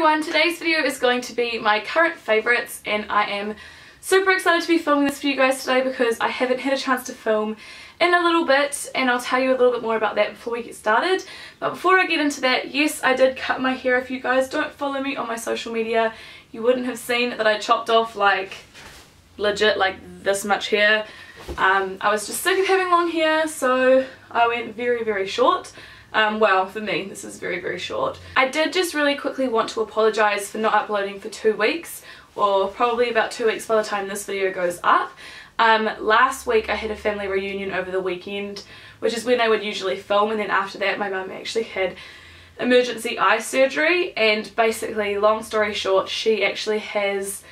everyone, today's video is going to be my current favourites and I am super excited to be filming this for you guys today because I haven't had a chance to film in a little bit and I'll tell you a little bit more about that before we get started. But before I get into that, yes, I did cut my hair. If you guys don't follow me on my social media, you wouldn't have seen that I chopped off like legit like this much hair. I was just sick of having long hair, so I went very short. Well, for me, this is very short. I did just really quickly want to apologise for not uploading for 2 weeks, or probably about 2 weeks by the time this video goes up. Last week I had a family reunion over the weekend, which is when I would usually film, and then after that my mum actually had emergency eye surgery, and basically, long story short, she actually has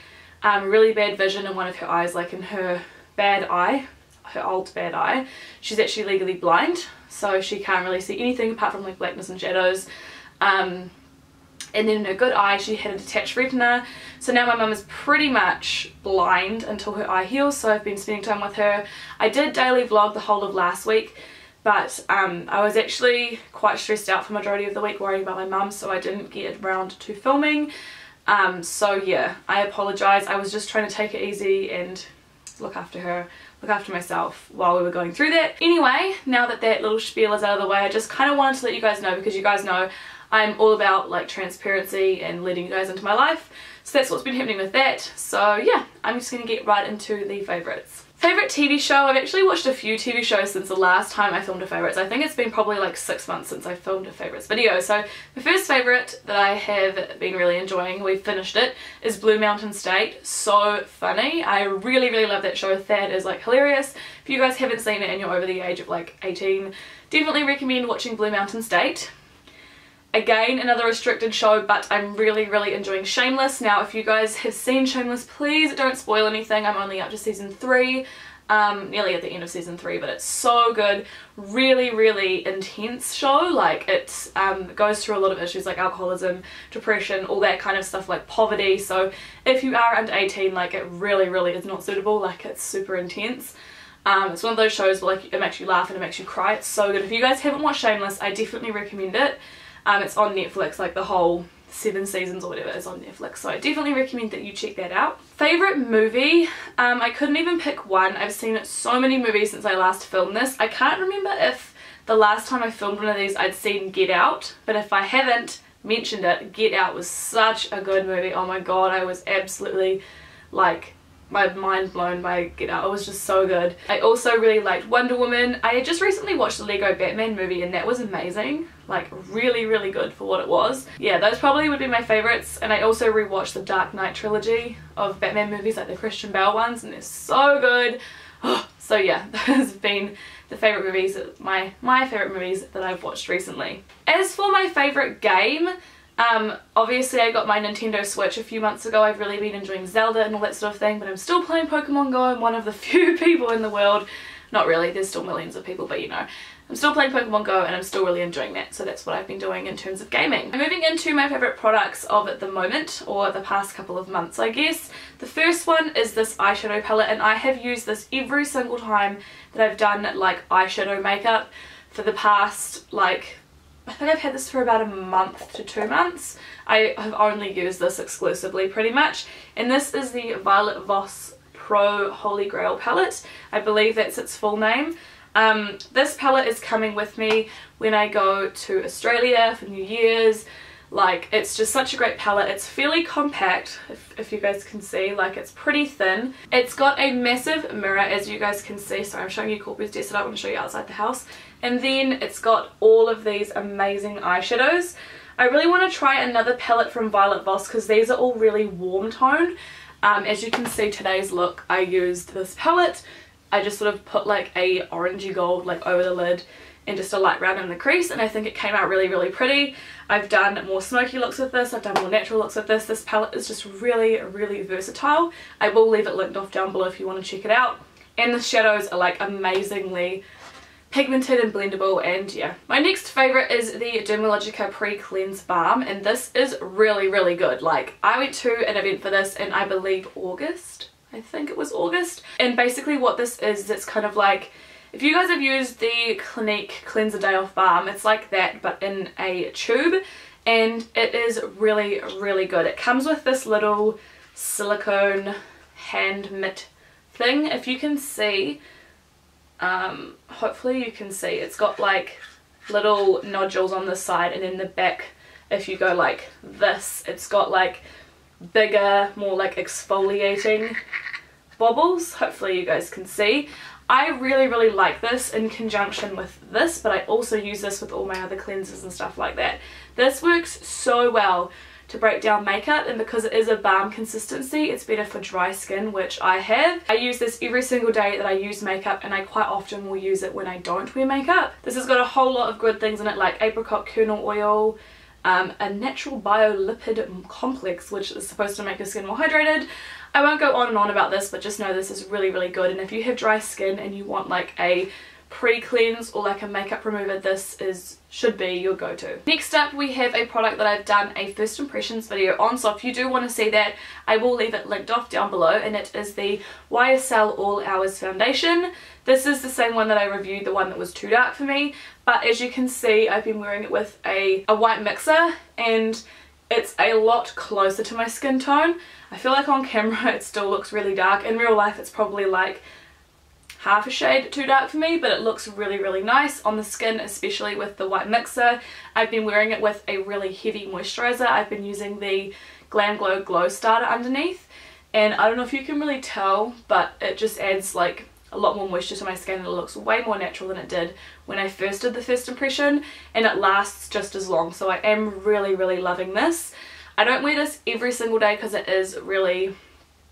really bad vision in one of her eyes, like in her bad eye, her old bad eye. She's actually legally blind, so she can't really see anything apart from like blackness and shadows. And then in her good eye she had a detached retina, so now my mum is pretty much blind until her eye heals, so I've been spending time with her. I did daily vlog the whole of last week, but I was actually quite stressed out for the majority of the week worrying about my mum, so I didn't get around to filming. So yeah, I apologise. I was just trying to take it easy and look after her, look after myself while we were going through that. Anyway, now that that little spiel is out of the way, I just kind of wanted to let you guys know, because you guys know I'm all about like transparency and letting you guys into my life. So that's what's been happening with that. So yeah, I'm just going to get right into the favourites. Favourite TV show? I've actually watched a few TV shows since the last time I filmed a favourites. I think it's been probably like 6 months since I filmed a favourites video. So the first favourite that I have been really enjoying, we've finished it, is Blue Mountain State. So funny. I really love that show. Thad is like hilarious. If you guys haven't seen it and you're over the age of like 18, definitely recommend watching Blue Mountain State. Again, another restricted show, but I'm really enjoying Shameless. Now, if you guys have seen Shameless, please don't spoil anything. I'm only up to season 3, nearly at the end of season 3, but it's so good. Really intense show. Like, it goes through a lot of issues like alcoholism, depression, all that kind of stuff, like poverty. So if you are under 18, like, it really is not suitable. Like, it's super intense. It's one of those shows where like it makes you laugh and it makes you cry. It's so good. If you guys haven't watched Shameless, I definitely recommend it. It's on Netflix, like the whole 7 seasons or whatever is on Netflix, so I definitely recommend that you check that out. Favourite movie? I couldn't even pick one. I've seen so many movies since I last filmed this. I can't remember if the last time I filmed one of these I'd seen Get Out, but if I haven't mentioned it, Get Out was such a good movie. Oh my god, I was absolutely like my mind blown by Get Out. It was just so good. I also really liked Wonder Woman. I just recently watched the Lego Batman movie and that was amazing. Like really good for what it was. Yeah, those probably would be my favourites. And I also rewatched the Dark Knight trilogy of Batman movies, like the Christian Bale ones, and they're so good. Oh, so yeah, those have been the favourite movies, my favourite movies that I've watched recently. As for my favourite game, obviously I got my Nintendo Switch a few months ago. I've really been enjoying Zelda and all that sort of thing, but I'm still playing Pokemon Go. I'm one of the few people in the world, not really, there's still millions of people, but you know, I'm still playing Pokemon Go and I'm still really enjoying that, so that's what I've been doing in terms of gaming. I'm moving into my favourite products of the moment, or the past couple of months I guess. The first one is this eyeshadow palette, and I have used this every single time that I've done like eyeshadow makeup for the past like, I think I've had this for about a month to 2 months. I have only used this exclusively pretty much, and this is the Violet Voss Pro Holy Grail palette. I believe that's its full name. This palette is coming with me when I go to Australia for New Year's. Like, it's just such a great palette. It's fairly compact, if you guys can see. Like, it's pretty thin. It's got a massive mirror, as you guys can see. Sorry, I'm showing you Corpus Desk. I want to show you outside the house. And then it's got all of these amazing eyeshadows. I really want to try another palette from Violet Voss because these are all really warm tone. As you can see, today's look, I used this palette. I just sort of put like a orangey gold like over the lid and just a light brown in the crease, and I think it came out really pretty. I've done more smoky looks with this, I've done more natural looks with this. This palette is just really versatile. I will leave it linked off down below if you want to check it out. And the shadows are like amazingly pigmented and blendable, and yeah. My next favourite is the Dermalogica Pre-Cleanse Balm, and this is really good. Like, I went to an event for this in I believe August. I think it was August. And basically what this is, it's kind of like, if you guys have used the Clinique Cleanser Day Off Balm, it's like that but in a tube, and it is really, really good. It comes with this little silicone hand mitt thing. If you can see, hopefully you can see, it's got like little nodules on the side, and in the back, if you go like this, it's got like bigger, more like exfoliating bobbles. Hopefully you guys can see. I really, really like this in conjunction with this, but I also use this with all my other cleansers and stuff like that. This works so well to break down makeup, and because it is a balm consistency, it's better for dry skin, which I have. I use this every single day that I use makeup, and I quite often will use it when I don't wear makeup. This has got a whole lot of good things in it, like apricot kernel oil, a natural biolipid complex, which is supposed to make your skin more hydrated. I won't go on and on about this, but just know this is really, really good, and if you have dry skin and you want like a pre-cleanse or like a makeup remover, this should be your go-to. Next up, we have a product that I've done a first impressions video on, so if you do want to see that, I will leave it linked off down below, and it is the YSL All Hours Foundation. This is the same one that I reviewed, the one that was too dark for me, but as you can see, I've been wearing it with a white mixer, and it's a lot closer to my skin tone. I feel like on camera it still looks really dark. In real life it's probably like half a shade too dark for me, but it looks really, really nice on the skin, especially with the white mixer. I've been wearing it with a really heavy moisturizer. I've been using the Glam Glow Glow Starter underneath, and I don't know if you can really tell, but it just adds like a lot more moisture to my skin, and it looks way more natural than it did when I first did the first impression, and it lasts just as long, so I am really, really loving this. I don't wear this every single day because it is really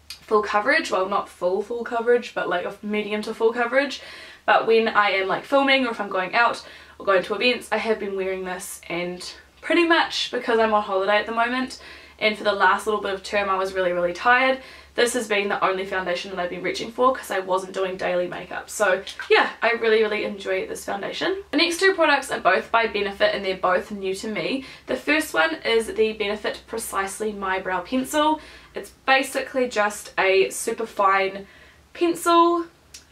full coverage, well not full coverage, but like a medium to full coverage, but when I am like filming or if I'm going out or going to events, I have been wearing this, and pretty much because I'm on holiday at the moment and for the last little bit of term I was really, really tired, this has been the only foundation that I've been reaching for because I wasn't doing daily makeup. So yeah, I really, really enjoy this foundation. The next two products are both by Benefit, and they're both new to me. The first one is the Benefit Precisely My Brow Pencil. It's basically just a super fine pencil.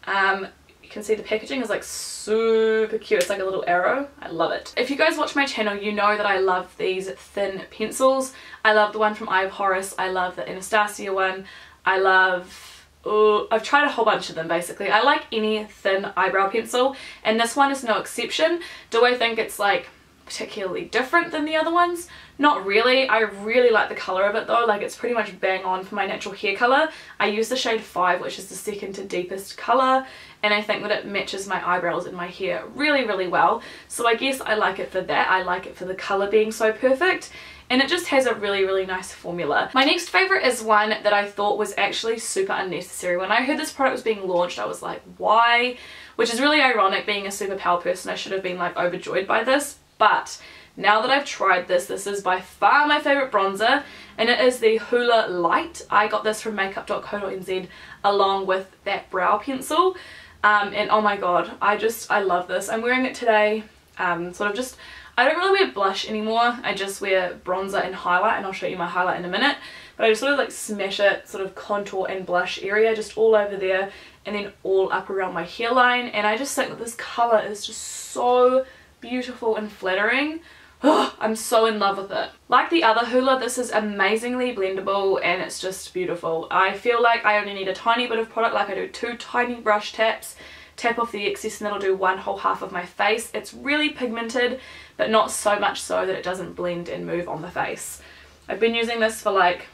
You can see the packaging is like super cute. It's like a little arrow. I love it. If you guys watch my channel, you know that I love these thin pencils. I love the one from Eye of Horus. I love the Anastasia one. I love, I've tried a whole bunch of them basically. I like any thin eyebrow pencil, and this one is no exception. Do I think it's like particularly different than the other ones? Not really. I really like the colour of it though, like it's pretty much bang on for my natural hair colour. I use the shade 5, which is the second to deepest colour, and I think that it matches my eyebrows and my hair really, really well. So I guess I like it for that. I like it for the colour being so perfect, and it just has a really, really nice formula. My next favourite is one that I thought was actually super unnecessary. When I heard this product was being launched, I was like, why? Which is really ironic, being a super pale person. I should have been like overjoyed by this, but now that I've tried this, this is by far my favourite bronzer, and it is the Hoola Light. I got this from makeup.co.nz along with that brow pencil, and oh my god, I love this. I'm wearing it today, sort of just, I don't really wear blush anymore, I just wear bronzer and highlight, and I'll show you my highlight in a minute, but I just sort of like smash it, sort of contour and blush area, just all over there, and then all up around my hairline, and I just think that this colour is just so beautiful and flattering. Oh, I'm so in love with it. Like the other Hoola, this is amazingly blendable, and it's just beautiful. I feel like I only need a tiny bit of product, like I do 2 tiny brush taps, tap off the excess, and that'll do one whole half of my face. It's really pigmented, but not so much so that it doesn't blend and move on the face. I've been using this for like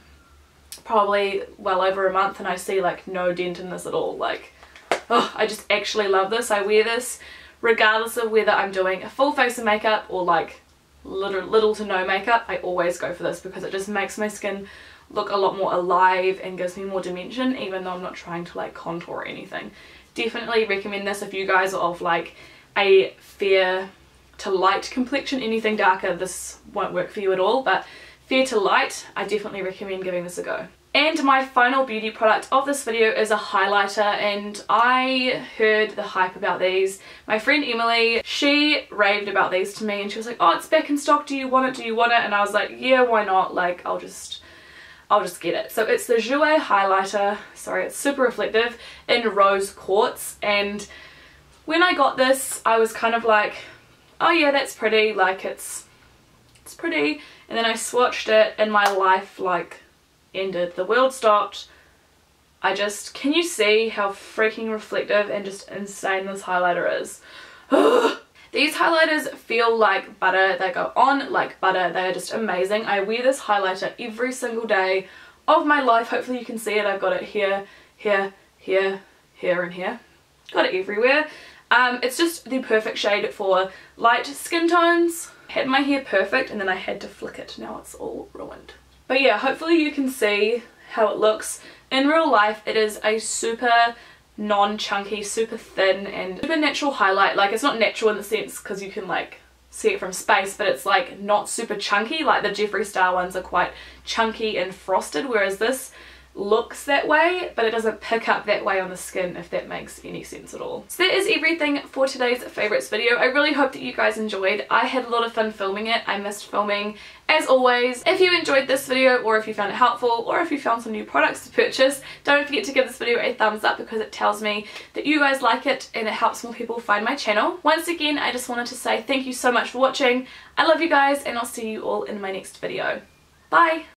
probably well over a month, and I see like no dent in this at all. Like, oh, I just actually love this. I wear this regardless of whether I'm doing a full face of makeup or like little to no makeup. I always go for this because it just makes my skin look a lot more alive and gives me more dimension, even though I'm not trying to like contour or anything. Definitely recommend this if you guys are of like a fair to light complexion. Anything darker, this won't work for you at all, but fair to light, I definitely recommend giving this a go. And my final beauty product of this video is a highlighter, and I heard the hype about these. My friend Emily, she raved about these to me, and she was like, oh, it's back in stock, do you want it, do you want it? And I was like, yeah, why not, like I'll just get it. So it's the Jouer highlighter, sorry, it's super reflective, in Rose Quartz, and when I got this I was kind of like, oh yeah, that's pretty, like it's it's pretty. And then I swatched it and my life like ended. The world stopped. Can you see how freaking reflective and just insane this highlighter is? These highlighters feel like butter. They go on like butter. They are just amazing. I wear this highlighter every single day of my life. Hopefully you can see it. I've got it here, here, here, here and here. Got it everywhere. It's just the perfect shade for light skin tones. Had my hair perfect and then I had to flick it. Now it's all ruined. But yeah, hopefully you can see how it looks. In real life, it is a super non-chunky, super thin and super natural highlight. Like, it's not natural in the sense because you can like see it from space, but it's like not super chunky. Like the Jeffree Star ones are quite chunky and frosted, whereas this looks that way, but it doesn't pick up that way on the skin, if that makes any sense at all. So that is everything for today's favorites video. I really hope that you guys enjoyed. I had a lot of fun filming it. I missed filming as always. If you enjoyed this video, or if you found it helpful, or if you found some new products to purchase, don't forget to give this video a thumbs up because it tells me that you guys like it and it helps more people find my channel. Once again, I just wanted to say thank you so much for watching. I love you guys and I'll see you all in my next video. Bye!